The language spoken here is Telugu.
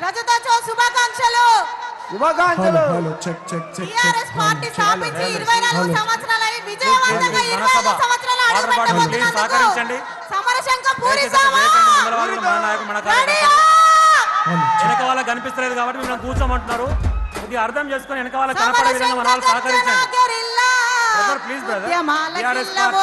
రజతోత్సవ శుభాకాంక్షలు. టిఆర్ఎస్ పార్టీ స్థాపించి 24 సంవత్సరాలై విజయవంతంగా 24 సంవత్సరాలు అడుగుపెట్టబోతున్నందుకు సమరశంఖ పూరిస్తామా? వెనక వాళ్ళ కనిపిస్తలేదు కాబట్టి మిమ్మల్ని కూర్చోమంటున్నారు. ఇది అర్థం చేసుకొని వెనక వాళ్ళ కనపడే విధంగా మన వాళ్ళు సహకరించండి. Please brother. TRS party